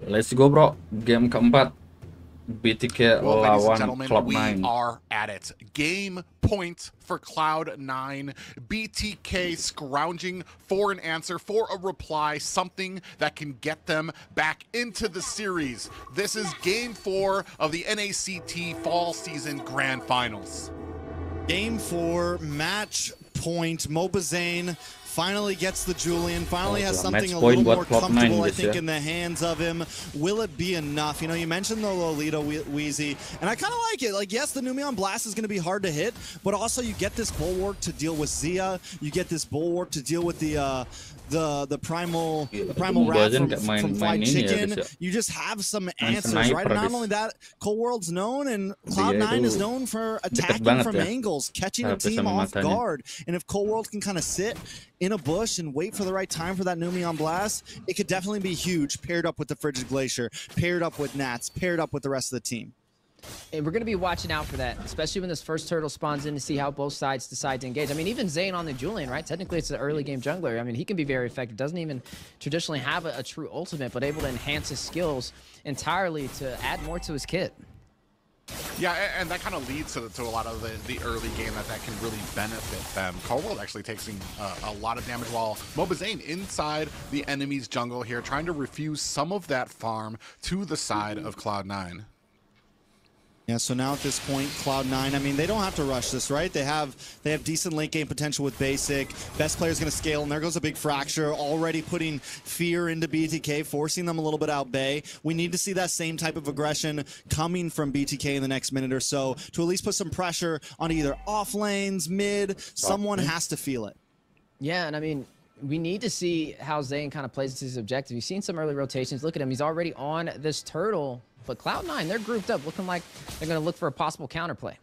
Let's go bro, game keempat BTK Well, ladies and lawan gentlemen, we CLOUD9. are at it. Game point for CLOUD9. BTK scrounging for an answer, for a reply, something that can get them back into the series. This is Game 4 of the NACT Fall Season Grand Finals. Game 4, match point. Mobazane finally gets the Julian, finally has something a little more comfortable, I think, in the hands of him. Will it be enough? You know, you mentioned the Lolita Wheezy, and I kind of like it. Like, yes, the Numion Blast is going to be hard to hit, but also you get this Bulwark to deal with Zia. You get this Bulwark to deal with the primal rat from Fried Chicken. You just have some answers, right? And not only that, Cold World's known, and CLOUD9 is known for attacking from angles, catching a team off guard. And if Cold World can kind of sit in a bush and wait for the right time for that Numion Blast, it could definitely be huge, paired up with the Frigid Glacier, paired up with Nats, paired up with the rest of the team. And we're going to be watching out for that, especially when this first turtle spawns in, to see how both sides decide to engage. I mean, even Zane on the Julian, right? Technically, it's an early game jungler. I mean, he can be very effective. Doesn't even traditionally have a true ultimate, but able to enhance his skills entirely to add more to his kit. Yeah, and that kind of leads to a lot of the early game that can really benefit them. Cold World actually taking a lot of damage, while Mobazane inside the enemy's jungle here, trying to refuse some of that farm to the side of CLOUD9. Yeah, so now at this point, CLOUD9, I mean, they don't have to rush this, right? They have decent late game potential with basic. Best player's going to scale, and there goes a big fracture, already putting fear into BTK, forcing them a little bit out bay. We need to see that same type of aggression coming from BTK in the next minute or so to at least put some pressure on either off lanes, mid. Someone has to feel it. Yeah, and I mean, we need to see how Zane kind of plays his objective. You've seen some early rotations. Look at him. He's already on this turtle. But CLOUD9, they're grouped up, looking like they're going to look for a possible counterplay.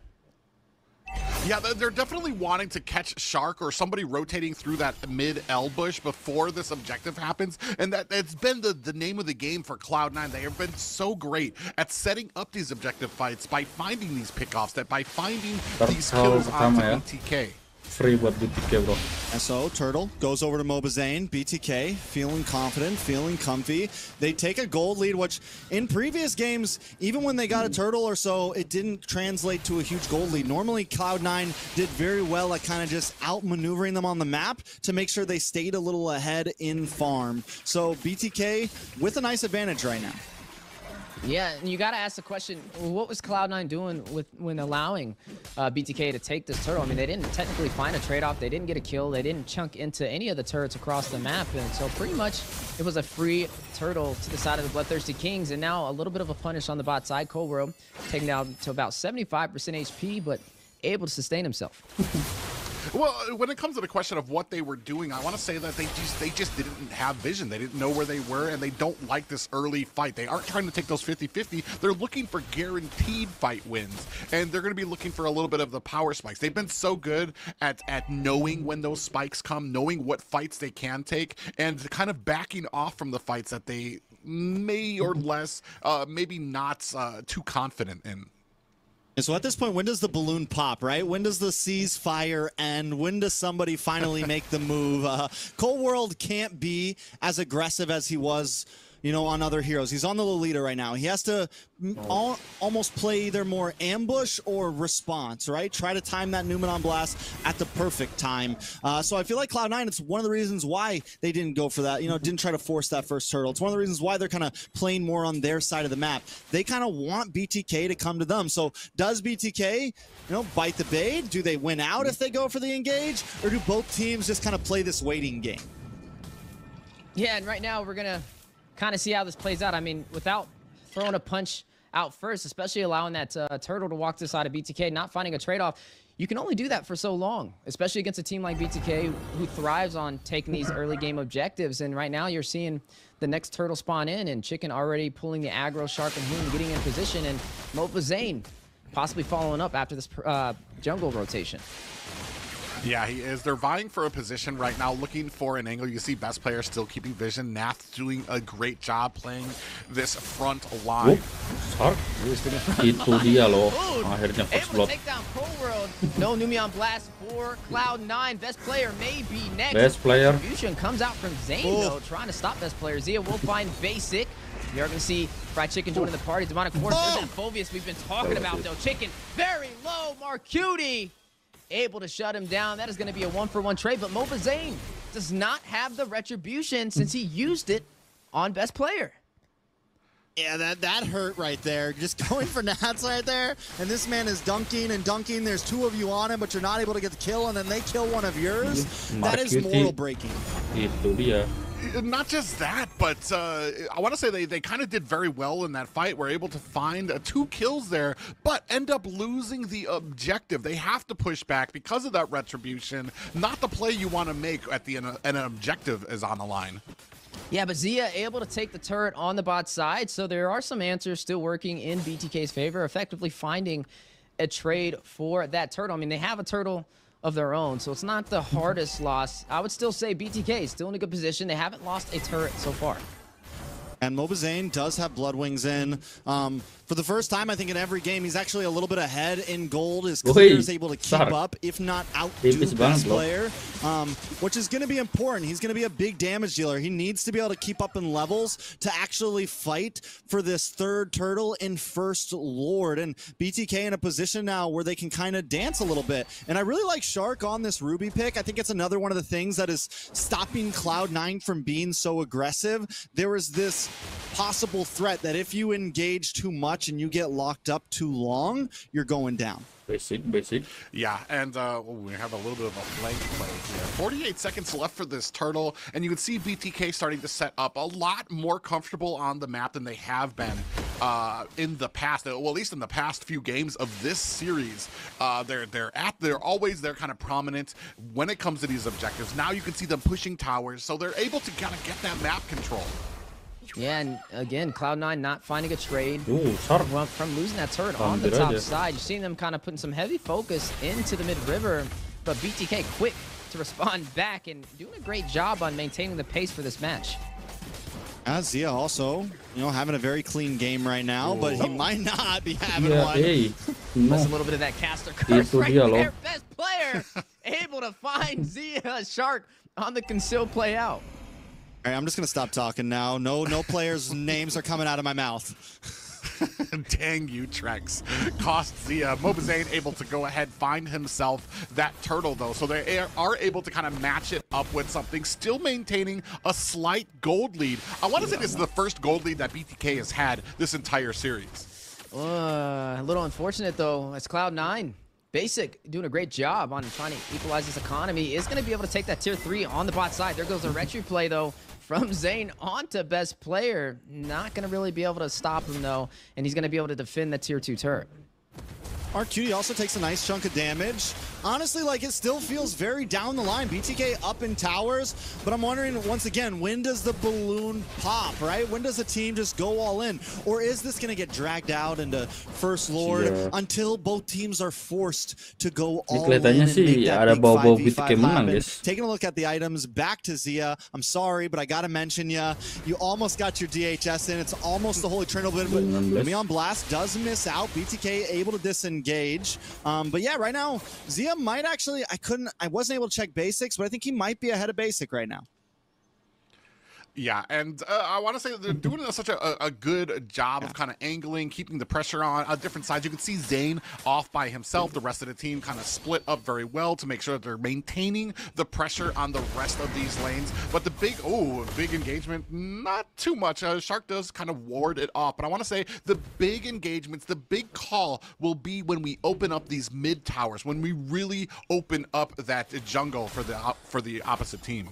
Yeah, they're definitely wanting to catch Shark or somebody rotating through that mid-L bush before this objective happens. And it's been the name of the game for CLOUD9. They have been so great at setting up these objective fights by finding these pickoffs, by finding these kills onto BTK. Free buat BTK bro. And so Turtle goes over to Mobazane. BTK feeling confident, feeling comfy. They take a gold lead, which in previous games, even when they got a turtle or so, it didn't translate to a huge gold lead. Normally CLOUD9 did very well at kind of just outmaneuvering them on the map to make sure they stayed a little ahead in farm. So BTK with a nice advantage right now. Yeah, and you got to ask the question, what was CLOUD9 doing when allowing BTK to take this turtle? I mean, they didn't technically find a trade-off. They didn't get a kill. They didn't chunk into any of the turrets across the map. And so pretty much it was a free turtle to the side of the Bloodthirsty Kings. And now a little bit of a punish on the bot side. Cold World taken down to about 75% HP, but able to sustain himself. Well, when it comes to the question of what they were doing, I want to say that they just didn't have vision. They didn't know where they were, and they don't like this early fight. They aren't trying to take those 50-50. They're looking for guaranteed fight wins, and they're going to be looking for a little bit of the power spikes. They've been so good at knowing when those spikes come, knowing what fights they can take, and kind of backing off from the fights that they may or less, maybe not too confident in. And so at this point, when does the balloon pop, right? When does the ceasefire end? When does somebody finally make the move? Cold World can't be as aggressive as he was, you know, on other heroes. He's on the Lolita right now. He has to almost play either more ambush or response, right? Try to time that Numion Blast at the perfect time. So I feel like CLOUD9, it's one of the reasons why they didn't go for that, you know, didn't try to force that first turtle. It's one of the reasons why they're kind of playing more on their side of the map. They kind of want BTK to come to them. So does BTK, you know, bite the bait? Do they win out if they go for the engage? Or do both teams just kind of play this waiting game? Yeah, and right now we're going to kind of see how this plays out. I mean, without throwing a punch out first, especially allowing that turtle to walk to the side of BTK, not finding a trade-off, you can only do that for so long, especially against a team like BTK who thrives on taking these early game objectives. And right now you're seeing the next turtle spawn in, and Chicken already pulling the aggro, Shark and Hoon getting in position, and Mobazane possibly following up after this jungle rotation. Yeah, he is. They're vying for a position right now, looking for an angle. You see best player still keeping vision. Nact doing a great job playing this front line. Itu dia loh, akhirnya first blood. Take down Cold World. No Numion Blast for CLOUD9. Best player may be next. Best player. Distribution comes out from Zane though, trying to stop best player. Zia will find basic. You're going to see Fried Chicken joining the party. Demonic Force, there's that Phobius we've been talking about, though. Chicken, very low. Marcuti able to shut him down. That is going to be a 1-for-1 trade, but Mobazane does not have the retribution since he used it on best player. Yeah, that hurt right there. Just going for Nats right there, and this man is dunking and dunking. There's two of you on him, but you're not able to get the kill, and then they kill one of yours. That is moral breaking. Not just that, but I want to say they kind of did very well in that fight. We're able to find 2 kills there, but end up losing the objective. They have to push back because of that retribution. Not the play you want to make at the an objective is on the line. Yeah, but Zia able to take the turret on the bot side, so there are some answers still working in BTK's favor, effectively finding a trade for that turtle. I mean, they have a turtle of their own, so it's not the hardest loss. I would still say BTK is still in a good position. They haven't lost a turret so far. And Mobazane does have Bloodwings in. For the first time, I think, in every game, he's actually a little bit ahead in gold. His clear is able to keep up, if not outdo best player, which is going to be important. He's going to be a big damage dealer. He needs to be able to keep up in levels to actually fight for this 3rd turtle in First Lord. And BTK in a position now where they can kind of dance a little bit. And I really like Shark on this Ruby pick. I think it's another one of the things that is stopping Cloud9 from being so aggressive. There was this possible threat that if you engage too much and you get locked up too long, you're going down. Basic. Yeah, and we have a little bit of a flank play here. 48 seconds left for this turtle, and you can see BTK starting to set up a lot more comfortable on the map than they have been in the past. Well, at least in the past few games of this series. They're always kind of prominent when it comes to these objectives. Now you can see them pushing towers, so they're able to kind of get that map control. Yeah, and again, Cloud9 not finding a trade from losing that turret on the top side. You're seeing them kind of putting some heavy focus into the mid-river, but BTK quick to respond back and doing a great job on maintaining the pace for this match. Zia also, having a very clean game right now, but he might not be having one. That's a little bit of that caster curse right there. Best player able to find Zia Shark on the concealed play out. All right, I'm just going to stop talking now. No players' names are coming out of my mouth. Dang you, Trex. Cost Zia. Mobazane able to go ahead, find himself that turtle, though. So they are able to kind of match it up with something, still maintaining a slight gold lead. I want to say this is the first gold lead that BTK has had this entire series. A little unfortunate, though. It's Cloud9. Basic doing a great job on trying to equalize this economy. Is going to be able to take that tier 3 on the bot side. There goes a retro play, though, from Zane onto best player. Not going to really be able to stop him, though, and he's going to be able to defend the tier 2 turret. RQD also takes a nice chunk of damage. Honestly, it still feels very down the line. BTK up in towers, but I'm wondering, once again, when does the balloon pop, right? When does the team just go all in? Or is this going to get dragged out into First Lord until both teams are forced to go all in and make that big 5v5 happen? Taking a look at the items, back to Zia. I'm sorry, but I got to mention you. You almost got your DHS in. It's almost the Holy Trinity, but Leon Blast does miss out. BTK able to disengage. But yeah, right now, Zia might actually, I wasn't able to check basics, but I think he might be ahead of basic right now. Yeah, and I want to say that they're doing such a good job of kind of angling, keeping the pressure on different sides. You can see Zane off by himself. The rest of the team kind of split up very well to make sure that they're maintaining the pressure on the rest of these lanes. But the big engagement, not too much. Shark does kind of ward it off. But I want to say the big engagements, the big call will be when we open up these mid towers, when we really open up that jungle for the opposite team.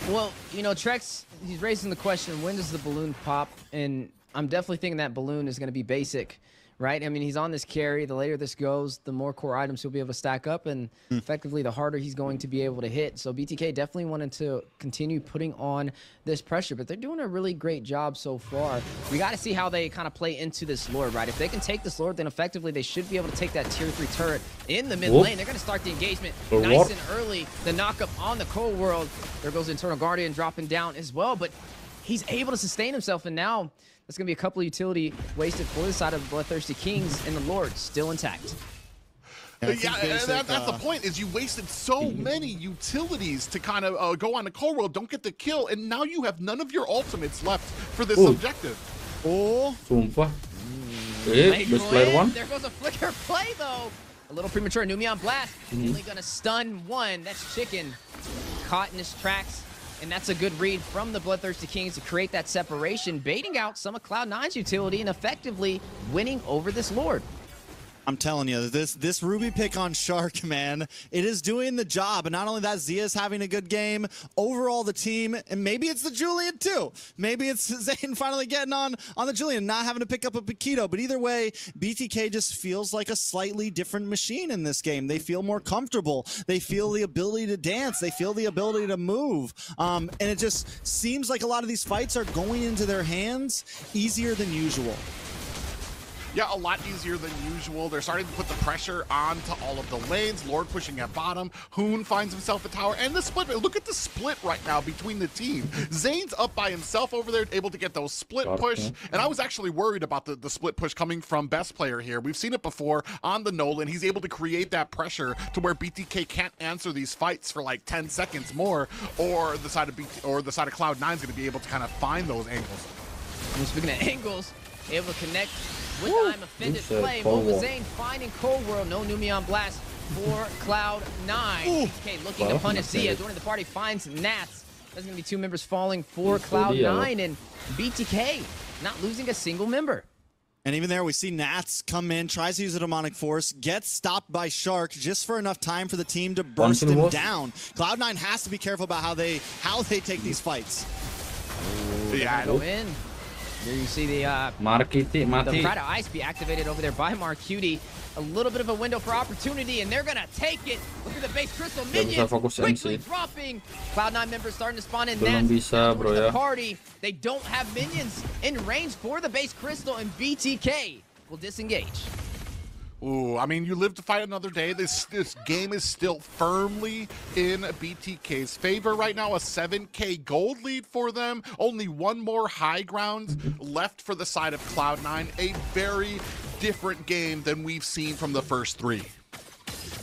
Well, Trex, he's raising the question, when does the balloon pop? And I'm definitely thinking that balloon is going to be basic, right? I mean, he's on this carry. The later this goes, the more core items he'll be able to stack up, and effectively the harder he's going to be able to hit. So BTK definitely wanted to continue putting on this pressure, but they're doing a really great job so far. We got to see how they kind of play into this Lord, right? If they can take this Lord, then effectively they should be able to take that tier 3 turret in the mid lane. They're going to start the engagement nice and early. The knockup on the Cold World. There goes Internal Guardian dropping down as well, but he's able to sustain himself, and now there's going to be a couple of utility wasted for the side of the Bloodthirsty Kings, and the Lord still intact. Yeah, and that's the point, is you wasted so many utilities to kind of go on the Cold World, don't get the kill, and now you have none of your ultimates left for this objective. Sumpah. Best player one. There goes a flicker play, though. A little premature. Numion Blast only gonna stun one. That's Chicken caught in his tracks. And that's a good read from the Bloodthirsty Kings to create that separation, baiting out some of Cloud9's utility and effectively winning over this Lord. I'm telling you, this Ruby pick on Shark, man, it is doing the job. And not only that, Zia's having a good game. Overall, the team, and maybe it's the Julian too. Maybe it's Zane finally getting on the Julian, not having to pick up a Paquito. But either way, BTK just feels like a slightly different machine in this game. They feel more comfortable. They feel the ability to dance. They feel the ability to move. And it just seems like a lot of these fights are going into their hands easier than usual. Yeah, a lot easier than usual. They're starting to put the pressure onto all of the lanes. Lord pushing at bottom. Hoon finds himself a tower. And the split. Look at the split right now between the team. Zane's up by himself over there, able to get those split push. And I was actually worried about the split push coming from best player here. We've seen it before on the Nolan. He's able to create that pressure to where BTK can't answer these fights for like 10 seconds more, or the side of Cloud9 is going to be able to kind of find those angles. And speaking of angles, able to connect with time offended play. Mobazane finding Cold World. No Numion Blast for Cloud9. BTK looking to punish Zia. Joining the party finds Nact. There's going to be 2 members falling for Cloud9, and BTK not losing a single member. And even there, we see Nats come in, tries to use a demonic force, gets stopped by Shark just for enough time for the team to burst him down. Cloud9 has to be careful about how they take these fights. Yeah, go in. Here you see the Pride of Ice be activated over there by Marcuti. A little bit of a window for opportunity, and they're gonna take it. Look at the base crystal minions quickly dropping. Cloud9 members starting to spawn in. The party. They don't have minions in range for the base crystal, and BTK will disengage. Ooh, I mean, you live to fight another day. This game is still firmly in BTK's favor right now. A 7K gold lead for them. Only one more high ground left for the side of Cloud9. A very different game than we've seen from the first 3.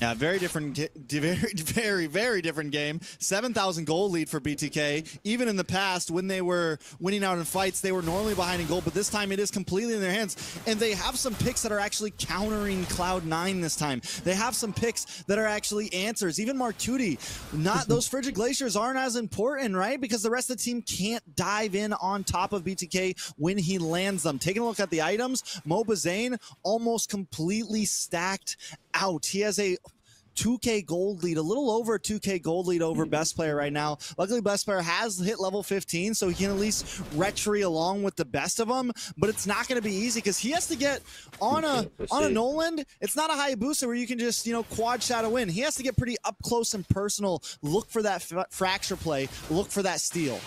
Yeah, very different, very different game. 7,000 gold lead for BTK. Even in the past, when they were winning out in fights, they were normally behind in gold, but this time it is completely in their hands. And they have some picks that are actually countering Cloud9 this time. They have some picks that are actually answers. Even Marcuti, those Frigid Glaciers aren't as important, right? Because the rest of the team can't dive in on top of BTK when he lands them. Taking a look at the items, Mobazane almost completely stacked out. He has a 2K gold lead, a little over a 2K gold lead over best player right now. Luckily, best player has hit level 15, so he can at least retry along with the best of them. But it's not going to be easy because he has to get on a Nolan. It's not a Hayabusa where you can just quad shadow in. He has to get pretty up close and personal. Look for that fracture play. Look for that steal.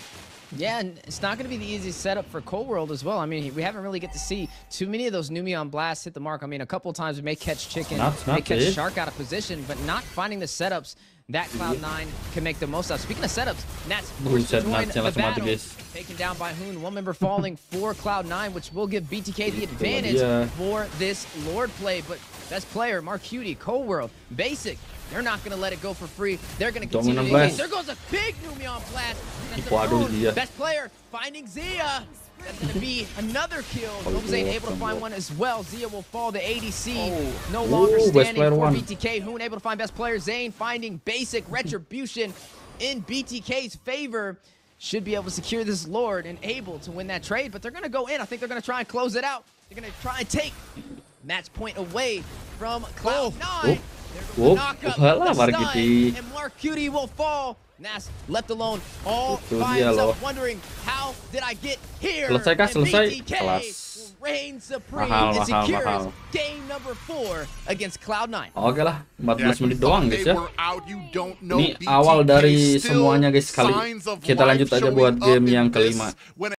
Yeah, and it's not going to be the easiest setup for Cold World as well. I mean, we haven't really get to see too many of those Numion Blasts hit the mark. I mean, a couple of times we may catch Chicken, may catch Shark out of position, but not finding the setups that Cloud9 can make the most of. Speaking of setups, Nat's join the battle, taken down by Hoon. One member falling for Cloud9, which will give BTK the advantage for this Lord play. But best player, Marcuti, Cold World, Basic, they're not going to let it go for free. They're going to continue to engage. There goes a big Numion Blast. Best player finding Zia. That's going to be another kill. Mobazane able to find one as well. Zia will fall. The ADC no longer standing for BTK. Hoon able to find best player. Zane finding Basic. Retribution in BTK's favor. Should be able to secure this Lord and able to win that trade. But they're going to go in. I think they're going to try and close it out. They're going to try and take match point away from Cloud9. And Marcuti will fall. Nas left alone all by himself, wondering how did I get here? Selesai. Reign supreme and secures game number 4 against Cloud9. Oke lah, 14 menit doang guys ya. Ini awal dari semuanya guys. Kali kita lanjut aja buat game yang kelima.